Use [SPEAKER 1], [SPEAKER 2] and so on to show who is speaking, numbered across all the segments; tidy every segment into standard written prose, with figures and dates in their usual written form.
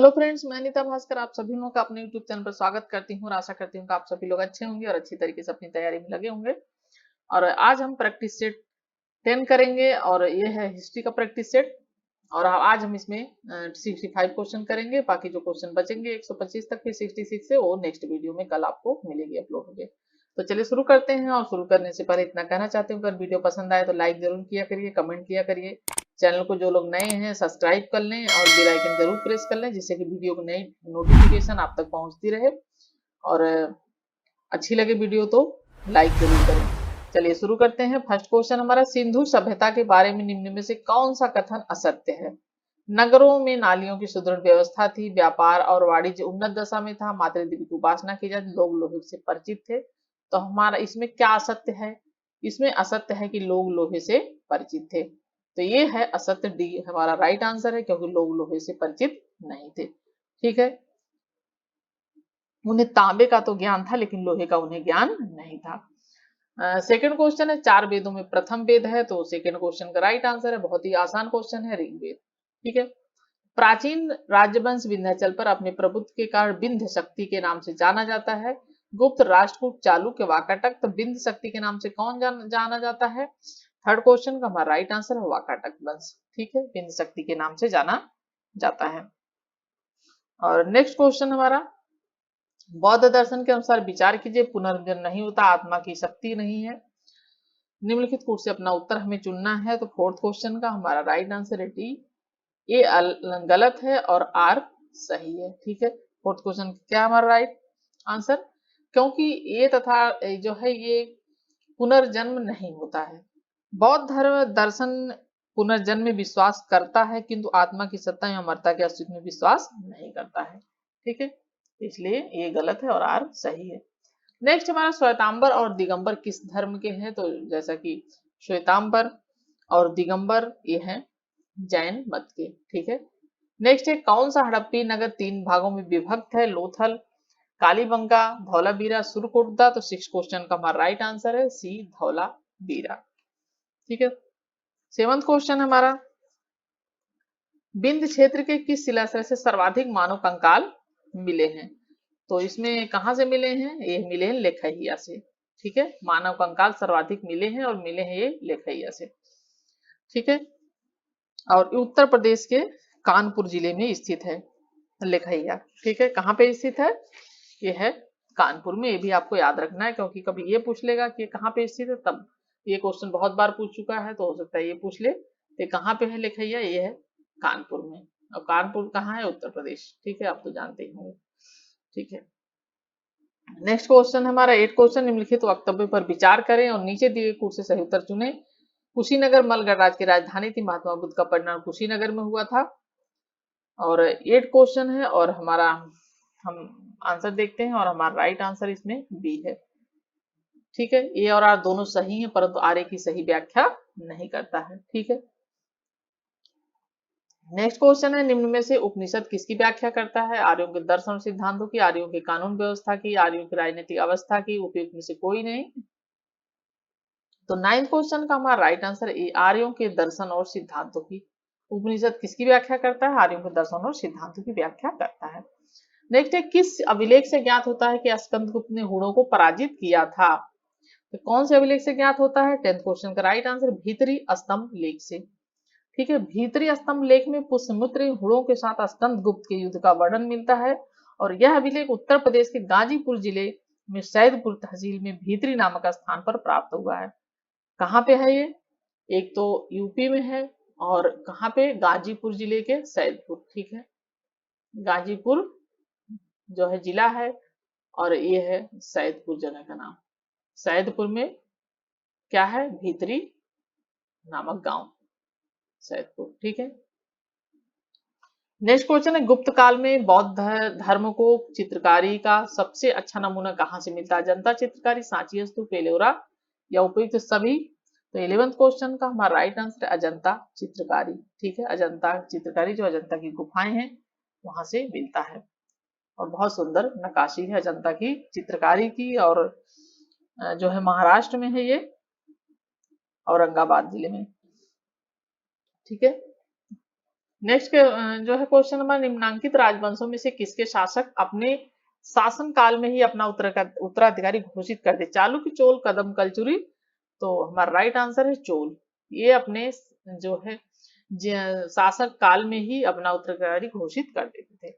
[SPEAKER 1] Hello friends, मैं अनीता भास्कर आप सभी लोगों का अपने यूट्यूब चैनल पर स्वागत करती हूँ और आशा करती हूँ कि आप सभी लोग अच्छे होंगे और अच्छी तरीके से अपनी तैयारी में लगे होंगे। और आज हम प्रैक्टिस सेट 10 करेंगे और ये है हिस्ट्री का प्रैक्टिस सेट। और आज हम इसमें 65 क्वेश्चन करेंगे। बाकी जो क्वेश्चन बचेंगे 125 तक, फिर 66 से वो नेक्स्ट वीडियो में कल आपको मिलेगी, अपलोड होंगे। तो चलिए शुरू करते हैं। और शुरू करने से पहले इतना कहना चाहती हूँ, अगर वीडियो पसंद आए तो लाइक जरूर किया करिए, कमेंट किया करिए। चैनल को जो लोग नए हैं सब्सक्राइब कर लें और बेल आइकन जरूर प्रेस कर लें, जिससे कि वीडियो की नई नोटिफिकेशन आप तक पहुंचती रहे। और अच्छी लगे वीडियो तो लाइक जरूर करें। चलिए शुरू करते हैं। फर्स्ट क्वेश्चन हमारा, सिंधु सभ्यता के बारे में निम्न में से कौन सा कथन असत्य है? नगरों में नालियों की सुदृढ़ व्यवस्था थी, व्यापार और वाणिज्य उन्नत दशा में था, मातृ देवी की उपासना की जाती, लोग लोहे से परिचित थे। तो हमारा इसमें क्या असत्य है? इसमें असत्य है कि लोग लोहे से परिचित थे। तो ये है असत्य, डी हमारा राइट आंसर है, क्योंकि लोग लोहे से परिचित नहीं थे। ठीक है, उन्हें तांबे का तो ज्ञान था लेकिन लोहे का उन्हें ज्ञान नहीं था। सेकंड क्वेश्चन है, 4 वेदों में प्रथम वेद है, तो सेकंड क्वेश्चन का राइट आंसर है, बहुत ही आसान क्वेश्चन है, ऋग्वेद। ठीक है, प्राचीन राजवंश विंध्याचल पर अपने प्रभुत्व के कारण विंध्य शक्ति के नाम से जाना जाता है। गुप्त, राष्ट्रकूट, चालुक्य, वाकाटक, तो विंध्य शक्ति के नाम से कौन जाना जाता है? थर्ड क्वेश्चन का हमारा राइट आंसर है वाकाटक वंश। ठीक है, विंध्य शक्ति के नाम से जाना जाता है। और नेक्स्ट क्वेश्चन हमारा, बौद्ध दर्शन के अनुसार विचार कीजिए, पुनर्जन्म नहीं होता, आत्मा की शक्ति नहीं है। निम्नलिखित कोड से अपना उत्तर हमें चुनना है। तो फोर्थ क्वेश्चन का हमारा राइट आंसर है डी, ए गलत है और आर सही है। ठीक है, फोर्थ क्वेश्चन क्या हमारा राइट आंसर? क्योंकि ये तथा जो है ये पुनर्जन्म नहीं होता है। बौद्ध धर्म दर्शन पुनर्जन्म में विश्वास करता है, किंतु आत्मा की सत्ता या अमरता के अस्तित्व में विश्वास नहीं करता है। ठीक है, इसलिए ये गलत है और आर सही है। नेक्स्ट हमारा, श्वेतांबर और दिगंबर किस धर्म के हैं? तो जैसा कि श्वेतांबर और दिगंबर ये हैं जैन मत के। ठीक है, नेक्स्ट है, कौन सा हड़प्पी नगर 3 भागों में विभक्त है? लोथल, कालीबंगा, धौलावीरा, सुरकोटदा। तो 6 क्वेश्चन का हमारा राइट आंसर है सी, धौलावीरा। ठीक है, 7th क्वेश्चन हमारा, विंध्य क्षेत्र के किस शिलाश्रय से सर्वाधिक मानव कंकाल मिले हैं? तो इसमें कहां से मिले हैं? ये मिले हैं लेखैया से। ठीक है, मानव कंकाल सर्वाधिक मिले हैं और मिले हैं ये लेखैया से। ठीक है, और उत्तर प्रदेश के कानपुर जिले में स्थित है लेखैया। ठीक है, कहाँ पे स्थित है? ये है कानपुर में। ये भी आपको याद रखना है, क्योंकि कभी ये पूछ लेगा कि कहाँ पे स्थित है, तब ये क्वेश्चन बहुत बार पूछ चुका है, तो हो सकता है ये पूछ ले। ये कहाँ पे है लेखैया? ये है कानपुर में। और कानपुर कहाँ है? उत्तर प्रदेश। ठीक है, आप तो जानते ही होंगे। ठीक है, नेक्स्ट क्वेश्चन हमारा 8 क्वेश्चन, निम्नलिखित वक्तव्य पर विचार करें और नीचे दिए कोड से सही उत्तर चुनें। कुशीनगर मल गणराज्य की राजधानी थी, महात्मा बुद्ध का परिणाम कुशीनगर में हुआ था। और 8 क्वेश्चन है और हमारा हम आंसर देखते हैं, और हमारा राइट आंसर इसमें बी है। ठीक है, ए और आर दोनों सही हैं, परंतु आर ए की सही व्याख्या नहीं करता है। ठीक है, नेक्स्ट क्वेश्चन है, निम्न में से उपनिषद किसकी व्याख्या करता है? आर्यों के दर्शन और सिद्धांतों की, आर्यों की कानून व्यवस्था की, आर्यों की राजनीतिक अवस्था की, उपयुक्त में से कोई नहीं। तो 9th क्वेश्चन का हमारा राइट आंसर ए, आर्यों के दर्शन और सिद्धांतों की। उपनिषद किसकी व्याख्या करता है? आर्यों के दर्शन और सिद्धांतों की व्याख्या करता है। नेक्स्ट है, किस अभिलेख से ज्ञात होता है कि स्कंदगुप्त ने हुणों को पराजित किया था? तो कौन से अभिलेख से ज्ञात होता है? 10th क्वेश्चन का राइट आंसर भीतरी स्तंभ लेख से। ठीक है, भीतरी स्तंभ लेख में पुष्यमित्र हुणों के साथ स्कंदगुप्त के युद्ध का वर्णन मिलता है। और यह अभिलेख उत्तर प्रदेश के गाजीपुर जिले में सैदपुर तहसील में भीतरी नामक स्थान पर प्राप्त हुआ है। कहाँ पे है ये? एक तो यूपी में है, और कहाँ पे? गाजीपुर जिले के सैदपुर। ठीक है, गाजीपुर जो है जिला है, और ये है सैदपुर जगह का नाम। सैदपुर में क्या है? भीतरी नामक गांव, सैदपुर। ठीक है, नेक्स्ट क्वेश्चन है, गुप्त काल में बौद्ध धर्म को चित्रकारी का सबसे अच्छा नमूना कहाँ से मिलता है? अजंता चित्रकारी, सांची स्तूप, एलोरा या उपयुक्त सभी? तो 11th क्वेश्चन का हमारा राइट आंसर है अजंता चित्रकारी। ठीक है, अजंता चित्रकारी जो अजंता की गुफाएं हैं वहां से मिलता है, और बहुत सुंदर नक्काशी है अजंता की चित्रकारी की। और जो है महाराष्ट्र में है ये, औरंगाबाद जिले में। ठीक है, नेक्स्ट जो है क्वेश्चन नंबर, निम्नांकित राजवंशों में से किसके शासक अपने शासन काल में ही अपना उत्तराधिकारी घोषित कर दे? चालुक्य, चोल, कदम, कलचुरी। तो हमारा राइट आंसर है चोल। ये अपने जो है शासक काल में ही अपना उत्तराधिकारी घोषित कर देते थे।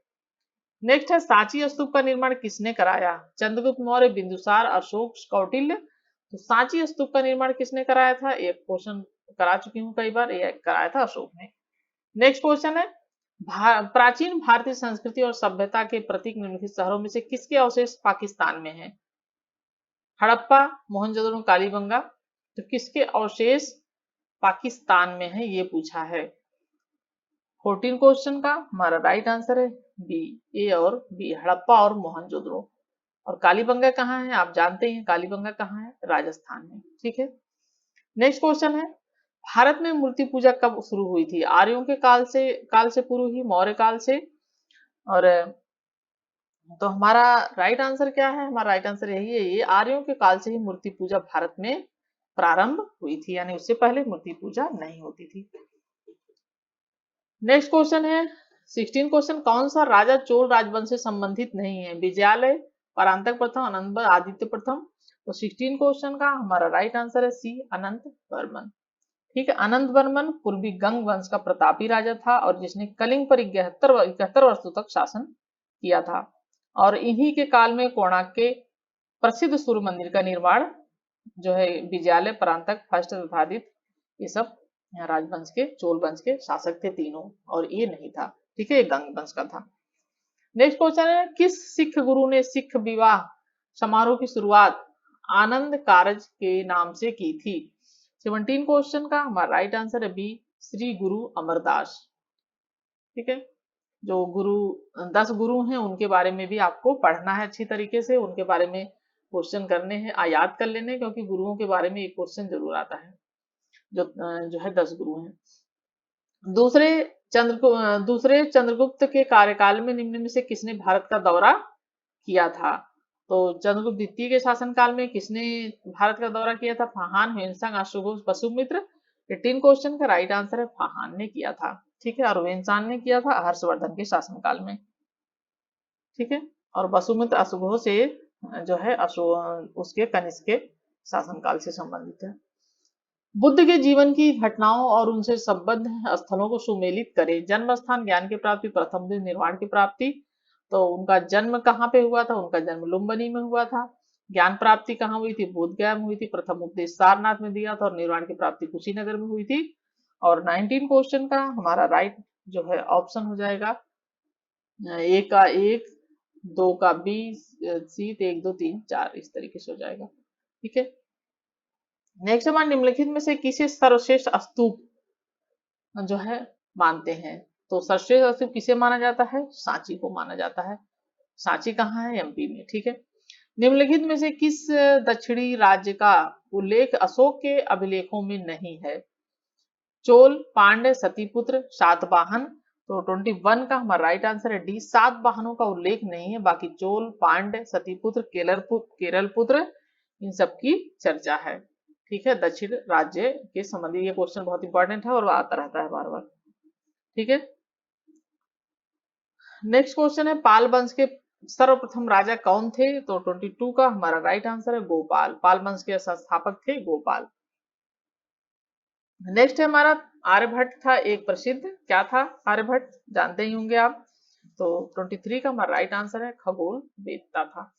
[SPEAKER 1] नेक्स्ट है, सांची स्तूप का निर्माण किसने कराया? चंद्रगुप्त मौर्य, बिंदुसार, अशोक, कौटिल्य। तो सांची स्तूप का निर्माण किसने कराया था? एक क्वेश्चन करा चुकी हूँ कई बार, ये कराया था अशोक ने। नेक्स्ट क्वेश्चन है, प्राचीन भारतीय संस्कृति और सभ्यता के प्रतीक निम्नलिखित शहरों में से किसके अवशेष पाकिस्तान में हैं? हड़प्पा, मोहनजोदड़ो, कालीबंगा। तो किसके अवशेष पाकिस्तान में है, ये पूछा है। 14 क्वेश्चन का हमारा राइट आंसर है बी, ए और बी, हड़प्पा और मोहनजोदड़ो। और कालीबंगा कहाँ है? आप जानते हैं कालीबंगा कहाँ है, राजस्थान में। ठीक है। नेक्स्ट क्वेश्चन है, भारत में मूर्ति पूजा कब शुरू हुई थी? आर्यों के काल से पूर्व ही, मौर्य काल से। और तो हमारा राइट आंसर क्या है? हमारा राइट आंसर यही है, ये आर्यों के काल से ही मूर्ति पूजा भारत में प्रारंभ हुई थी, यानी उससे पहले मूर्ति पूजा नहीं होती थी। नेक्स्ट क्वेश्चन है 16 क्वेश्चन, कौन सा राजा चोल राजवंश से संबंधित नहीं है? विजयालय, परांतक प्रथम, अनंत आदित्य प्रथम। तो 16 क्वेश्चन का हमारा राइट आंसर है सी, अनंत वर्मन। ठीक है। अनंत वर्मन पूर्वी गंग वंश का प्रतापी राजा था और जिसने कलिंग पर 71 वर्षों तक शासन किया था। और इन्हीं के काल में कोणार्क के प्रसिद्ध सूर्य मंदिर का निर्माण जो है विजयालय, परांतक, फर्स्ट विभादित, ये सब राजवंश के, चोल वंश के शासक थे तीनों, और ये नहीं था। ठीक है, ये गंग वंश का था। नेक्स्ट क्वेश्चन है, किस सिख गुरु ने सिख विवाह समारोह की शुरुआत आनंद कारज के नाम से की थी? 17 क्वेश्चन का हमारा राइट आंसर है बी, श्री गुरु अमरदास। ठीक है। जो गुरु 10 गुरु हैं उनके बारे में भी आपको पढ़ना है अच्छी तरीके से, उनके बारे में क्वेश्चन करने हैं, याद कर लेने, क्योंकि गुरुओं के बारे में एक क्वेश्चन जरूर आता है। जो है 10 गुरु हैं। दूसरे दूसरे चंद्रगुप्त के कार्यकाल में निम्न में से किसने भारत का दौरा किया था? तो चंद्रगुप्त द्वितीय के शासनकाल में किसने भारत का दौरा किया था? फाहान, ह्वेनसांग, अशोक, वसुमित्र। 18 क्वेश्चन का राइट आंसर है फाहान ने किया था। ठीक है। और ह्वेनसांग ने किया था हर्षवर्धन के शासनकाल में। ठीक है। और वसुमित्र अशोक से जो है अशोक उसके कनिष्क के शासनकाल से संबंधित है। बुद्ध के जीवन की घटनाओं और उनसे संबद्ध स्थलों को सुमेलित करें। जन्म स्थान, ज्ञान की प्राप्ति, प्रथम दिन, निर्वाण की प्राप्ति। तो उनका जन्म कहाँ पे हुआ था? उनका जन्म लुम्बिनी में हुआ था। ज्ञान प्राप्ति कहाँ हुई थी? बोधगया में हुई थी। प्रथम उपदेश सारनाथ में दिया था और निर्वाण की प्राप्ति कुशीनगर में हुई थी। और 19 क्वेश्चन का हमारा राइट जो है ऑप्शन हो जाएगा ए का 1, 2 का बी, सी, 1, 2, 3, 4, इस तरीके से हो जाएगा। ठीक है। नेक्स्ट हमारे निम्नलिखित में से किसे सर्वश्रेष्ठ स्तूप जो है मानते हैं? तो सर्वश्रेष्ठ स्तूप किसे माना जाता है? सांची को माना जाता है। सांची कहाँ है? एमपी में। ठीक है। निम्नलिखित में से किस दक्षिणी राज्य का उल्लेख अशोक के अभिलेखों में नहीं है? चोल, पांड्य, सतीपुत्र, सातवाहन। तो 21 का हमारा राइट आंसर है डी, सातवाहनों का उल्लेख नहीं है, बाकी चोल, पांड्य, सतीपुत्र, केरल पुत्र, इन सब की चर्चा है। ठीक है। दक्षिण राज्य के संबंधी ये क्वेश्चन बहुत इंपॉर्टेंट है और आता रहता है बार बार। ठीक है। नेक्स्ट क्वेश्चन है, पाल वंश के सर्वप्रथम राजा कौन थे? तो 22 का हमारा राइट आंसर है गोपाल। पाल वंश के संस्थापक थे गोपाल। नेक्स्ट है हमारा आर्यभट्ट था एक प्रसिद्ध, क्या था आर्यभट्ट? जानते ही होंगे आप। तो 23 का हमारा राइट आंसर है खगोल वेदता था।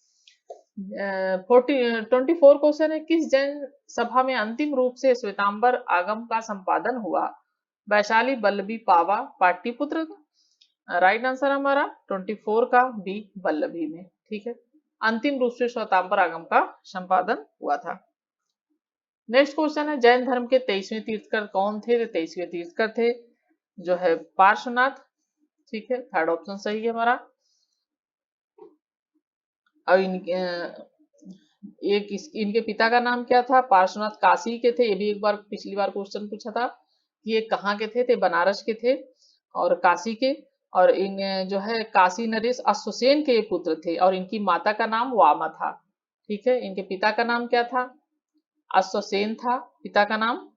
[SPEAKER 1] 24 क्वेश्चन है, किस जैन सभा में अंतिम रूप से श्वेतांबर आगम का संपादन हुआ? वैशाली, वल्लभी, पावा, पाटलिपुत्र। राइट आंसर हमारा 24 का बी, वल्लभी में। ठीक है। अंतिम रूप से श्वेतांबर आगम का संपादन हुआ था। नेक्स्ट क्वेश्चन है, जैन धर्म के 23वें तीर्थकर कौन थे? 23वें तीर्थकर थे जो है पार्श्वनाथ। ठीक है। थर्ड ऑप्शन सही है हमारा। और इनके पिता का नाम क्या था? पार्श्वनाथ काशी के थे। ये भी एक बार पिछली बार क्वेश्चन पूछा था कि ये कहाँ के थे? बनारस के थे और काशी के। और इन जो है काशी नरेश अश्वसेन के पुत्र थे और इनकी माता का नाम वामा था। ठीक है। इनके पिता का नाम क्या था? अश्वसेन था पिता का नाम।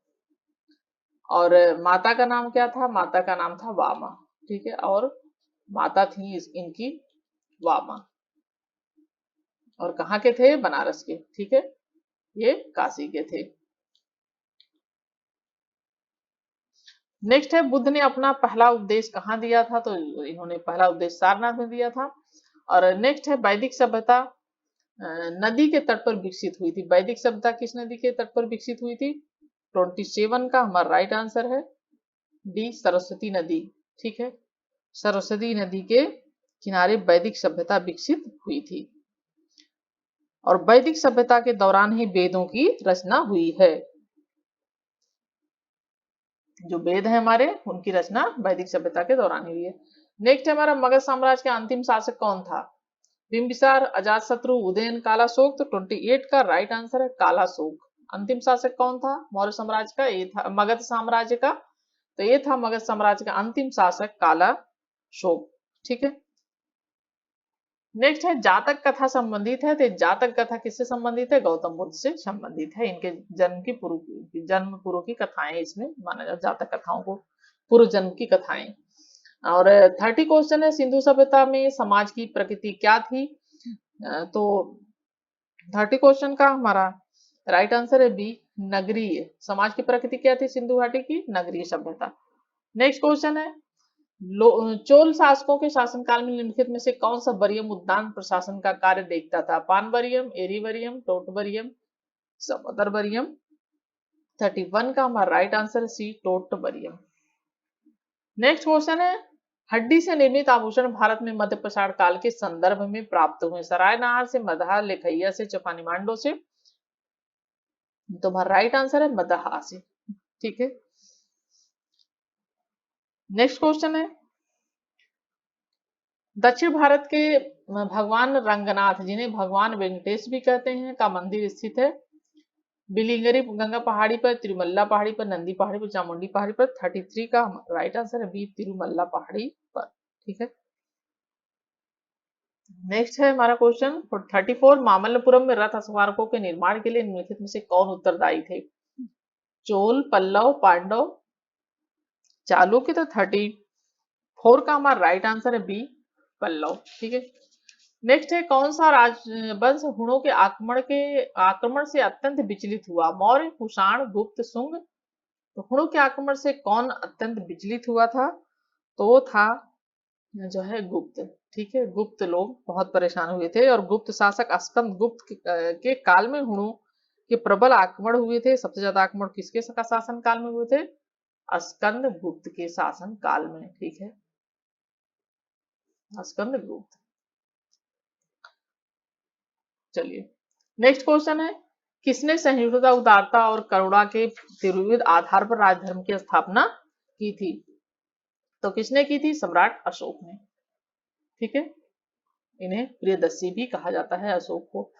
[SPEAKER 1] और माता का नाम क्या था? माता का नाम था वामा, ठीक है, और माता थी इनकी वामा, और कहाँ के थे? बनारस के, ठीक है, ये काशी के थे। नेक्स्ट है, बुद्ध ने अपना पहला उपदेश कहाँ दिया था? तो इन्होंने पहला उपदेश सारनाथ में दिया था। और नेक्स्ट है, वैदिक सभ्यता नदी के तट पर विकसित हुई थी। वैदिक सभ्यता किस नदी के तट पर विकसित हुई थी? 27 का हमारा राइट आंसर है डी, सरस्वती नदी, ठीक है, सरस्वती नदी के किनारे वैदिक सभ्यता विकसित हुई थी, और वैदिक सभ्यता के दौरान ही वेदों की रचना हुई है। जो वेद है हमारे, उनकी रचना वैदिक सभ्यता के दौरान हुई है। नेक्स्ट है हमारा, मगध साम्राज्य का अंतिम शासक कौन था? बिंबिसार, अजातशत्रु, उदयन, कालाशोक। तो 28 का राइट आंसर है कालाशोक। अंतिम शासक कौन था मौर्य साम्राज्य का? ये था मगध साम्राज्य का, तो ये था मगध साम्राज्य का अंतिम शासक कालाशोक, ठीक है। नेक्स्ट है, जातक कथा संबंधित है, तो जातक कथा किससे संबंधित है? गौतम बुद्ध से संबंधित है। इनके जन्म पूर्व की कथाएं इसमें माना जाता, जातक कथाओं को पूर्व जन्म की कथाएं। और 30 क्वेश्चन है, सिंधु सभ्यता में समाज की प्रकृति क्या थी? तो 30 क्वेश्चन का हमारा राइट आंसर है बी, नगरीय। समाज की प्रकृति क्या थी सिंधु घाटी की? नगरीय सभ्यता। नेक्स्ट क्वेश्चन है, चोल शासकों के शासनकाल में निम्नलिखित में से कौन सा वरियम उद्यान प्रशासन का कार्य देखता था? पानवरियम, एरीवरियम, टोटवरियम, समदरवरियम। 31 का हमारा राइट आंसर है सी, टोटवरियम। नेक्स्ट क्वेश्चन है, हड्डी से निर्मित आभूषण भारत में मध्य पाषाण काल के संदर्भ में प्राप्त हुए। सरायनहार से, मदहा, लेखैया से, चपानी मांडो से। तो हमारा राइट आंसर है मदहा से, ठीक है। नेक्स्ट क्वेश्चन है, दक्षिण भारत के भगवान रंगनाथ, जिन्हें भगवान वेंकटेश भी कहते हैं, का मंदिर स्थित है बिलिंगरी गंगा पहाड़ी पर, तिरुमल्ला पहाड़ी पर, नंदी पहाड़ी पर, चामुंडी पहाड़ी पर। 33 का राइट आंसर है बी, तिरुमल्ला पहाड़ी पर, ठीक है। नेक्स्ट है हमारा क्वेश्चन 34, मामल्लपुरम में रथ स्मारकों के निर्माण के लिए निम्नलिखित में से कौन उत्तरदायी थे? चोल, पल्लव, पांडव, चालुक्य। तो 34 का हमारा राइट आंसर है बी, पल्लव, ठीक है। नेक्स्ट है, कौन सा राजवंश हुणों के आक्रमण से अत्यंत विचलित हुआ? मौर्य, कुषाण, गुप्त, शुंग। तो हुणों के आक्रमण से कौन अत्यंत विचलित हुआ था? तो वो था जो है गुप्त, ठीक है। गुप्त लोग बहुत परेशान हुए थे, और गुप्त शासक स्कंद गुप्त के काल में हुणों के प्रबल आक्रमण हुए थे। सबसे ज्यादा आक्रमण किसके शासन काल में हुए थे? स्कंद गुप्त के शासन काल में, ठीक है, स्कंद गुप्त। चलिए, नेक्स्ट क्वेश्चन है, किसने सहिष्णुता, उदारता और करुणा के त्रिविध आधार पर राजधर्म की स्थापना की थी? तो किसने की थी? सम्राट अशोक ने, ठीक है। इन्हें प्रियदर्शी भी कहा जाता है अशोक को।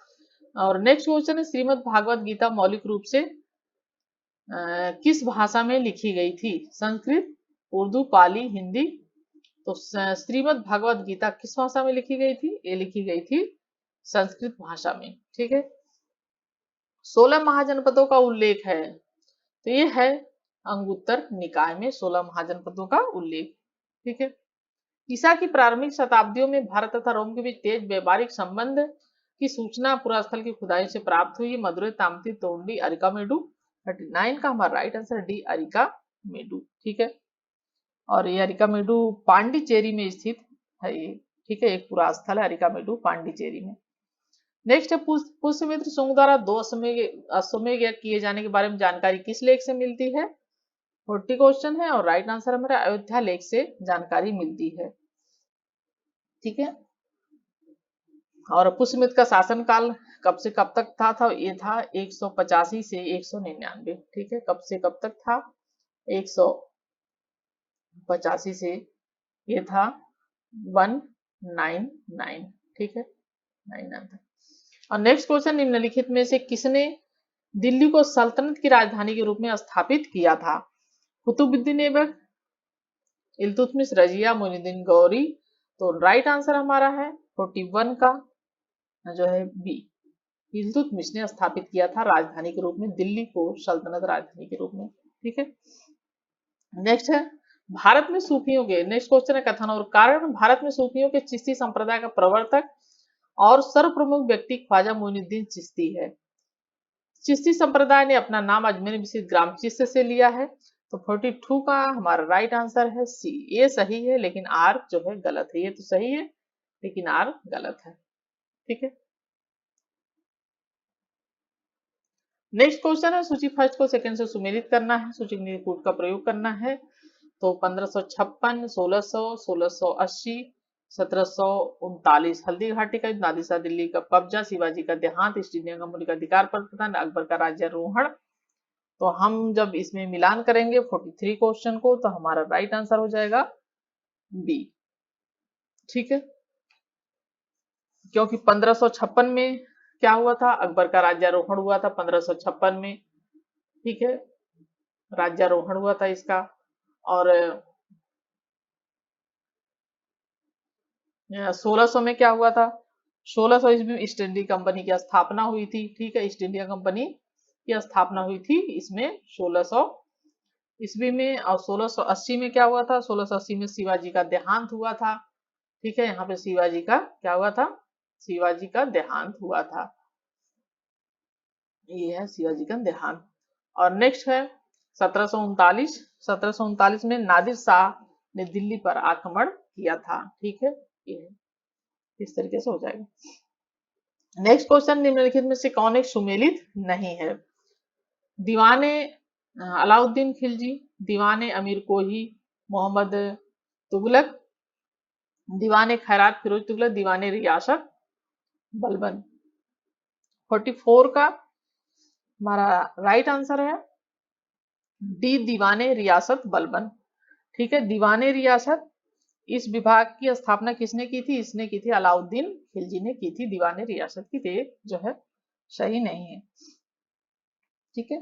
[SPEAKER 1] और नेक्स्ट क्वेश्चन है, श्रीमद् भागवत गीता मौलिक रूप से किस भाषा में लिखी गई थी? संस्कृत, उर्दू, पाली, हिंदी। तो श्रीमद् भागवत गीता किस भाषा में लिखी गई थी? ये लिखी गई थी संस्कृत भाषा में, ठीक है। 16 महाजनपदों का उल्लेख है, तो ये है अंगुत्तर निकाय में 16 महाजनपदों का उल्लेख, ठीक है। ईसा की प्रारंभिक शताब्दियों में भारत तथा रोम के बीच तेज व्यापारिक संबंध की सूचना पुरास्थल की खुदाई से प्राप्त हुई। मदुरै, तामती, तोंडी, अरिकामेडु। 39 का हमारा राइट आंसर डी, अरिकामेडु, ठीक है। और ये अरिकामेडु पांडिचेरी में स्थित है ये, ठीक है, एक पुरास्थल है अरिकामेडु पांडिचेरी में। नेक्स्ट है, पुष्यमित्र शुंग द्वारा 2 अश्वमेध यज्ञ किए जाने के बारे में जानकारी किस लेख से मिलती है? 40 क्वेश्चन है, और राइट आंसर हमारा अयोध्या लेख से जानकारी मिलती है, ठीक है। और पुष्यमित्र का शासनकाल कब से कब तक था? ये था 185 से 199, ठीक है। कब से कब तक था? 185 से ये था 199, ठीक है, 99 तक। और नेक्स्ट क्वेश्चन, निम्नलिखित में से किसने दिल्ली को सल्तनत की राजधानी के रूप में स्थापित किया था? कुतुबुद्दीन ऐबक, इल्तुतमिश, रजिया, मोइनुद्दीन गौरी। तो राइट आंसर हमारा है 41 का जो है बी, इल्तुतमिश ने स्थापित किया था राजधानी के रूप में दिल्ली को सल्तनत राजधानी के रूप में, ठीक है। नेक्स्ट है भारत में सूफियों के, नेक्स्ट क्वेश्चन है कथन और कारण। भारत में सूफियों के चिश्ती संप्रदाय का प्रवर्तक और सर्वप्रमुख व्यक्ति ख्वाजा मोइनुद्दीन चिश्ती है। चिश्ती संप्रदाय ने अपना नाम अजमेर में स्थित ग्राम चिश्त से लिया है। तो 42 का हमारा राइट आंसर है सी। ये सही है लेकिन आर जो है गलत है। ये तो सही है लेकिन आर गलत है। ठीक है, नेक्स्ट क्वेश्चन है सूची फर्स्ट को सेकंड से सुमेलित करना है, सूची कूट का प्रयोग करना है। तो 1556, 1600, 1680, 1739। हल्दी घाटी का युद्ध, नादिर दिल्ली का कब्जा, शिवाजी का देहांत, ईस्ट इंडिया कंपनी का अधिकार प्रदान, अकबर का राज्यारोहण। तो हम जब इसमें मिलान करेंगे 43 क्वेश्चन को तो हमारा राइट आंसर हो जाएगा बी। ठीक है, क्योंकि 1556 में क्या हुआ था, अकबर का राज्यारोहण हुआ था 1556 में। ठीक है, राज्यारोहण हुआ था इसका। और 1600 में क्या हुआ था, 1600 ईस्वी में ईस्ट इंडिया कंपनी की स्थापना हुई थी। ठीक है, ईस्ट इंडिया कंपनी की स्थापना हुई थी इसमें 1600 ईस्वी में। और 1680 में क्या हुआ था, 1680 में शिवाजी का देहांत हुआ था। ठीक है, यहाँ पे शिवाजी का क्या हुआ था, शिवाजी का देहांत हुआ था। ये है शिवाजी का देहांत। और नेक्स्ट है 1739। 1739 में नादिर शाह ने दिल्ली पर आक्रमण किया था। ठीक है, ये इस तरीके से हो जाएगा। नेक्स्ट क्वेश्चन, निम्नलिखित में से कौन एक सुमेलित नहीं है। दीवाने अलाउद्दीन खिलजी, दीवाने अमीर कोही मोहम्मद तुगलक, दीवाने खैरात फिरोज तुगलक, दीवाने रियासत बलबन। 44 का हमारा राइट आंसर है डी, दीवाने रियासत बलबन। ठीक है, दीवाने रियासत इस विभाग की स्थापना किसने की थी, इसने की थी अलाउद्दीन खिलजी ने की थी दीवाने रियासत की। ते जो है सही नहीं है। ठीक है,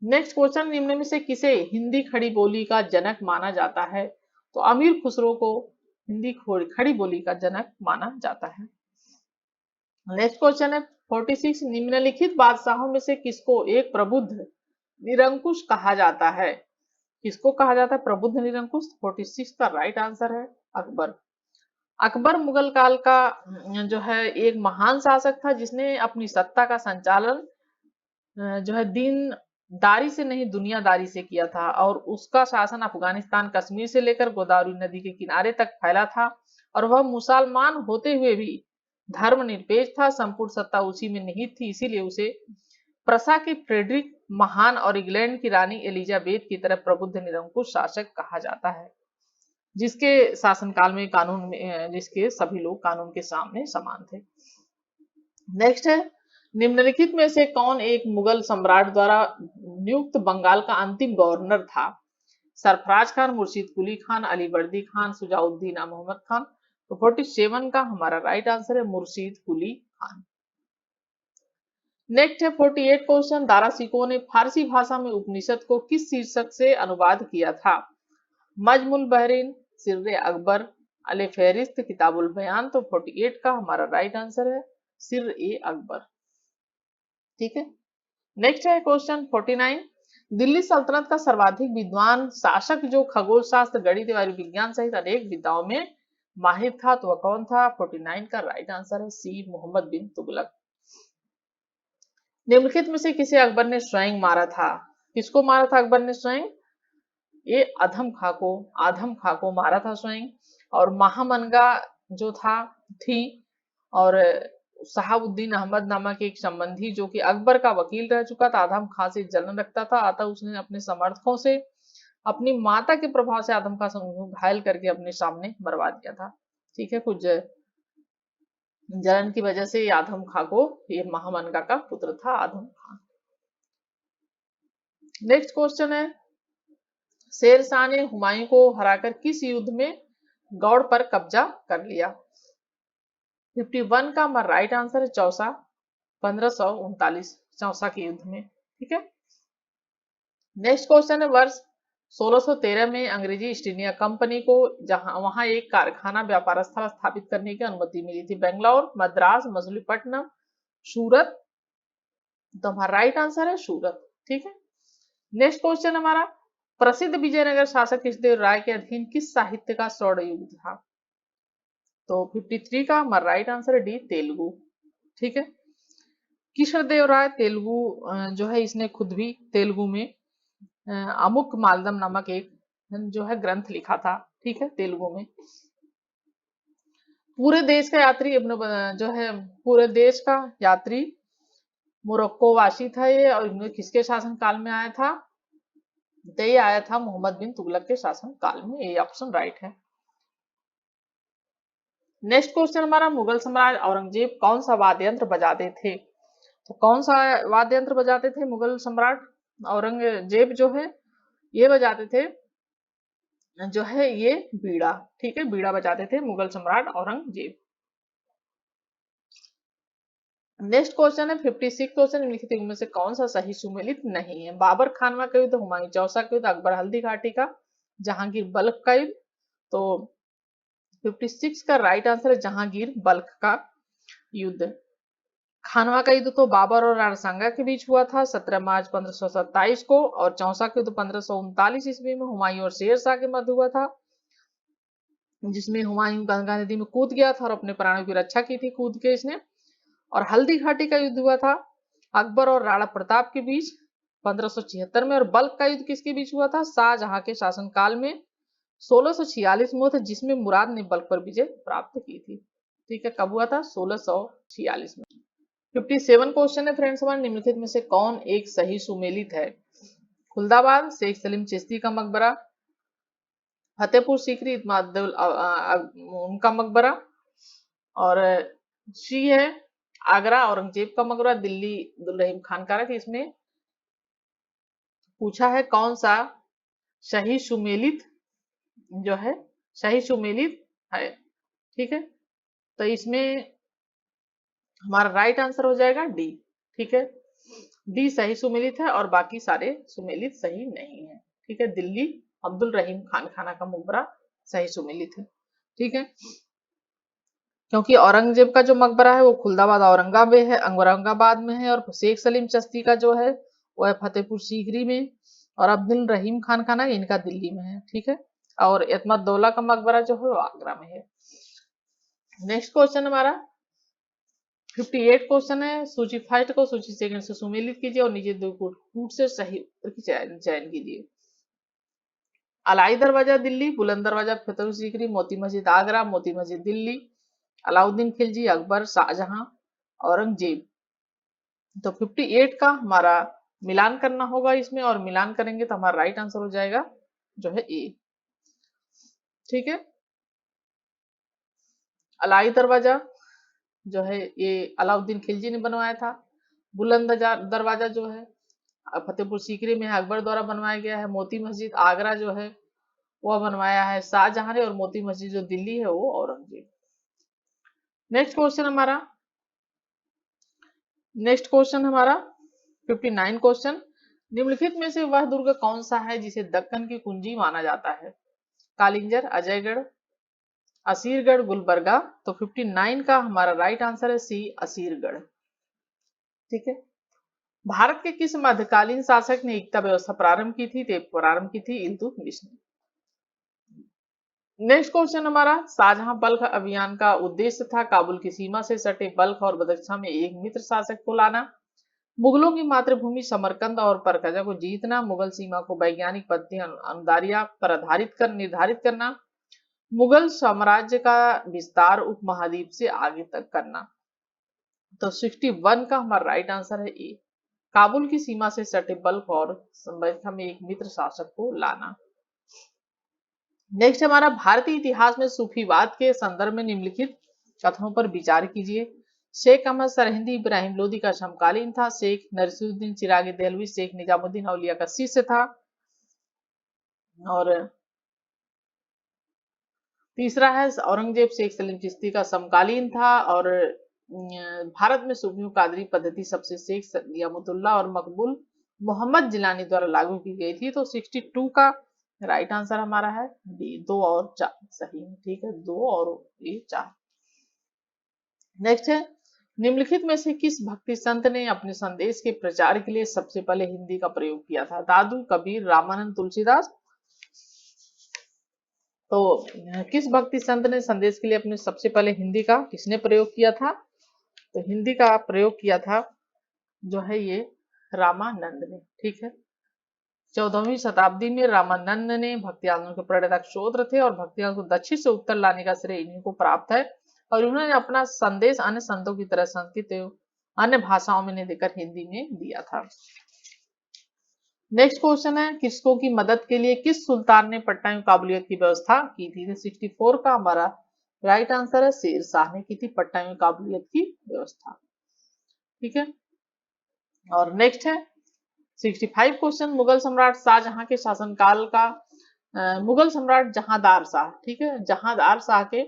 [SPEAKER 1] नेक्स्ट क्वेश्चन, निम्न में से किसे हिंदी खड़ी बोली का जनक माना जाता है। तो अमीर खुसरो को हिंदी खड़ी बोली का जनक माना जाता है। नेक्स्ट क्वेश्चन है 46, निम्नलिखित बादशाहों में से किसको एक प्रबुद्ध निरंकुश कहा जाता है। किसको कहा जाता है प्रबुद्ध निरंकुश। 46 का राइट आंसर है अकबर। अकबर मुगल काल का जो है एक महान शासक था जिसने अपनी सत्ता का संचालन जो है दीनदारी से नहीं दुनियादारी से किया था। और उसका शासन अफगानिस्तान कश्मीर से लेकर गोदावरी नदी के किनारे तक फैला था। और वह मुसलमान होते हुए भी धर्मनिरपेक्ष था। संपूर्ण सत्ता उसी में निहित थी, इसीलिए उसे प्रसा के फ्रेडरिक महान और इंग्लैंड की रानी एलिजाबेथ की तरह प्रबुद्ध निरंकुश शासक कहा जाता है, जिसके शासनकाल में कानून में जिसके सभी लोग कानून के सामने समान थे। नेक्स्ट है निम्नलिखित में से कौन एक मुगल सम्राट द्वारा नियुक्त बंगाल का अंतिम गवर्नर था। सरफराज खान, मुर्शीद कुली खान, अलीवर्दी खान, सुजाउद्दीन मोहम्मद खान। तो 47 का हमारा राइट आंसर है मुर्शीद कुली खान। नेक्स्ट है 48 क्वेश्चन, दारा सिकोह ने फारसी भाषा में उपनिषद को किस शीर्षक से अनुवाद किया था। मजमुल बहरीन, सिर्रे अकबर, अले फहरिस्त, किताबुल बयान। तो 48 का हमारा राइट आंसर है सिर ए अकबर। ठीक है, नेक्स्ट है क्वेश्चन 49, दिल्ली सल्तनत का सर्वाधिक विद्वान शासक जो खगोल शास्त्र, गणित, विज्ञान सहित अनेक विद्याओं में माहिर था, तो वह कौन था। 49 का राइट आंसर है सी, मोहम्मद बिन तुगलक। निम्नलिखित में से किसे अकबर ने स्वयं मारा था। किसको मारा था अकबर ने स्वयं, ये आदम खां को मारा था स्वयं। और महामनगा जो थी और शहाबुद्दीन अहमद नामक एक संबंधी जो कि अकबर का वकील रह चुका था, आदम खां से जलन रखता था। अतः उसने अपने समर्थकों से अपनी माता के प्रभाव से आदम खां को घायल करके अपने सामने मरवा दिया था। ठीक है, कुछ जलन की वजह से आदम खां को, ये महामनगा का पुत्र था आदम खां। नेक्स्ट क्वेश्चन है शेरशाह ने हुमायूं को हराकर किस युद्ध में गौड़ पर कब्जा कर लिया। 51 का हमारा राइट आंसर है चौसा, 1539 चौसा के युद्ध में। ठीक है, नेक्स्ट क्वेश्चन है वर्ष 1613 में अंग्रेजी ईस्ट इंडिया कंपनी को वहां एक कारखाना व्यापार स्थल स्थापित करने की अनुमति मिली थी। बेंगलोर, मद्रास, मछलीपट्टनम, सूरत। तो हमारा राइट आंसर है सूरत। ठीक है, नेक्स्ट क्वेश्चन हमारा प्रसिद्ध विजयनगर शासक कृष्णदेव राय के अधीन किस साहित्य का स्वर्ण युग था? तो 53 का हमारा राइट आंसर है डी, तेलुगु। ठीक है, कृष्णदेव राय तेलुगु जो है इसने खुद भी तेलुगु में अमुक मालदम नामक एक जो है ग्रंथ लिखा था। ठीक है, तेलुगु में। पूरे देश का यात्री जो है पूरे देश का यात्री मोरक्को वासी था ये, और किसके शासन काल में आया था? तो ये आया था मोहम्मद बिन तुगलक के शासन काल में। ये ऑप्शन राइट है। नेक्स्ट क्वेश्चन हमारा, मुगल सम्राट औरंगजेब कौन सा वाद्य यंत्र बजाते थे? तो कौन सा वाद्य यंत्र बजाते थे मुगल सम्राट औरंगजेब जो है? ये बजाते थे जो है ये बीड़ा। ठीक है, बीड़ा बजाते थे मुगल सम्राट औरंगजेब। नेक्स्ट क्वेश्चन है 56 क्वेश्चन, निम्नलिखित युग में से कौन सा सही सुमेलित नहीं है? बाबर खानवा का युद्ध, हुमायूं चौसा का युद्ध, अकबर हल्दी घाटी का, जहांगीर बल्ख का युद्ध। तो 56 का राइट आंसर है जहांगीर बल्ख का युद्ध। खानवा का युद्ध तो बाबर और राणा के बीच हुआ था 17 मार्च 1527 को, और चौसा का युद्ध 1539 ईस्वी में हुमायूं और शेर शाह के मध्य हुआ था, जिसमें हुमायूं गंगा नदी में कूद गया था और अपने प्राणों की रक्षा की थी कूद के इसने। और हल्दी घाटी का युद्ध हुआ था अकबर और राणा प्रताप के बीच 1576 में। और बल्ख का युद्ध किसके बीच हुआ था? शाहजहां के शासनकाल में 1646 में हुआ था, जिसमें मुराद ने बल्ख पर विजय प्राप्त की थी। ठीक है, कब हुआ था? 1646 में। 57 क्वेश्चन है फ्रेंड्स हमारे, निम्नलिखित में से कौन एक सही सुमेलित है? खुलदाबाद, शेख सलीम चिश्ती का मकबरा, फतेहपुर सीकरी उनका मकबरा, और सी है आगरा औरंगजेब का मकबरा, दिल्ली अब्दुल रहीम खान का। इसमें पूछा है कौन सा सही सुमेलित जो है सही सुमेलित है। ठीक है, तो इसमें हमारा राइट आंसर हो जाएगा डी। ठीक है, डी सही सुमेलित है और बाकी सारे सुमेलित सही नहीं है। ठीक है, दिल्ली अब्दुल रहीम खान खाना का मकबरा सही सुमेलित है। ठीक है, क्योंकि औरंगजेब का जो मकबरा है वो खुलदाबाद औरंगाबाद में है, और शेख सलीम चिश्ती का जो है वो है फतेहपुर सीकरी में, और अब्दुल रहीम खान खाना इनका दिल्ली में है। ठीक है, और एतमद्दौला का मकबरा जो है वो आगरा में है। नेक्स्ट क्वेश्चन हमारा 58 क्वेश्चन है, सूची फर्स्ट को सूची सेकंड से सुमेलित कीजिए और नीचे दो कूट से सही उत्तर की चयन कीजिए। अलाई दरवाजा दिल्ली, बुलंद दरवाजा फतेहपुर सीकरी, मोती मस्जिद आगरा, मोती मस्जिद दिल्ली, अलाउद्दीन खिलजी, अकबर, शाहजहां, औरंगजेब। तो 58 का हमारा मिलान करना होगा इसमें, और मिलान करेंगे तो हमारा राइट आंसर हो जाएगा जो है ए। ठीक है, अलाई दरवाजा जो है ये अलाउद्दीन खिलजी ने बनवाया था। बुलंद दरवाजा जो है फतेहपुर सीकरी में है, अकबर द्वारा बनवाया गया है। मोती मस्जिद आगरा जो है वह बनवाया है शाहजहां ने, और मोती मस्जिद जो दिल्ली है वो औरंगजेब। नेक्स्ट क्वेश्चन हमारा 59 क्वेश्चन, निम्नलिखित में से वह दुर्ग कौन सा है जिसे दक्कन की कुंजी माना जाता है? कालिंजर, अजयगढ़, असीरगढ़, गुलबर्गा। तो 59 का हमारा राइट आंसर है सी, असीरगढ़। ठीक है, भारत के किस मध्यकालीन शासक ने एकता व्यवस्था प्रारंभ की थी? इल्तुतमिश ने। नेक्स्ट क्वेश्चन हमारा, शाहजहां बल्ख अभियान का उद्देश्य था काबुल की सीमा से सटे बल्ख और बदख्शां में एक मित्र शासक को लाना, मुगलों की मातृभूमि समरकंद और परखजा को जीतना, मुगल सीमा को वैज्ञानिक पद्धति अनुदारिया पर निर्धारित करना, मुगल साम्राज्य का विस्तार उपमहाद्वीप से आगे तक करना। तो 61 का हमारा राइट आंसर है ए, काबुल की सीमा से सटे बल्ख और समरकंद में एक मित्र शासक को लाना। नेक्स्ट हमारा, भारतीय इतिहास में सूफीवाद के संदर्भ में निम्नलिखित कथनों पर विचार कीजिए। शेख अहमद सरहिंदी इब्राहिम लोदी का समकालीन था। शेख नरसिरुद्दीन चिरागी देहलवी शेख निजामुद्दीन औलिया का शिष्य था। और तीसरा है औरंगजेब शेख सलीम चिश्ती का समकालीन था। और भारत में सूफी कादरी पद्धति सबसे शेख नियामतुल्लाह और मकबूल मोहम्मद जिलानी द्वारा लागू की गई थी। तो 62 का राइट आंसर हमारा है डी, 2 और 4 सही है। ठीक है, 2 और ये 4। नेक्स्ट है निम्नलिखित में से किस भक्ति संत ने अपने संदेश के प्रचार के लिए सबसे पहले हिंदी का प्रयोग किया था? दादू, कबीर, रामानंद, तुलसीदास। तो किस भक्ति संत ने संदेश के लिए अपने सबसे पहले हिंदी का किसने प्रयोग किया था? तो हिंदी का प्रयोग किया था जो है ये रामानंद ने। ठीक है, 14वीं शताब्दी में रामानंद ने भक्ति आंदोलन के प्रणेता शोध थे और भक्ति आंदोलन को दक्षिण से उत्तर लाने का श्रेय इन्हीं को प्राप्त है और उन्होंने अपना संदेश अन्य संतों की तरह संस्कृत एवं अन्य भाषाओं में नहीं देकर हिंदी में दिया था। नेक्स्ट क्वेश्चन है, किसको की मदद के लिए किस सुल्तान ने पट्टा में काबुलियत की व्यवस्था की थी? 64 का हमारा राइट आंसर है शेर शाह ने की थी पट्टा में काबुलियत की व्यवस्था। ठीक है, और नेक्स्ट है 65 क्वेश्चन, मुगल सम्राट शाहजहां के शासनकाल का मुगल सम्राट जहांदार शाह, ठीक है, जहांदार शाह के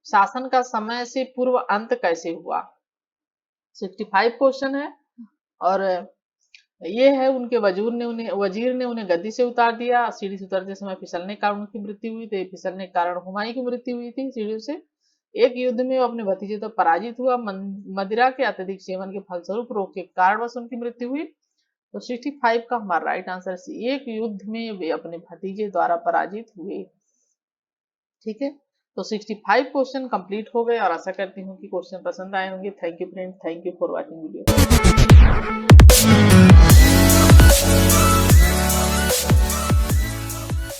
[SPEAKER 1] शासन का समय से पूर्व अंत कैसे हुआ? 65 क्वेश्चन है और ये है उनके वजीर ने उन्हें गद्दी से उतार दिया। सीढ़ी से उतरते समय फिसलने के कारण उनकी मृत्यु हुई थी। फिसलने के कारण हुमायूं की मृत्यु हुई थी सीढ़ियों से। एक युद्ध में वो अपने भतीजे तो पराजित हुआ। मदिरा के अत्यधिक सेवन के फलस्वरूप रोग के कारणवश उनकी मृत्यु हुई। तो 65 का हमारा राइट आंसर सी, एक युद्ध में वे अपने भतीजे द्वारा पराजित हुए। ठीक है, तो 65 क्वेश्चन कंप्लीट हो गए और आशा करती हूँ कि क्वेश्चन पसंद आए होंगे। Thank you friends, thank you for watching video.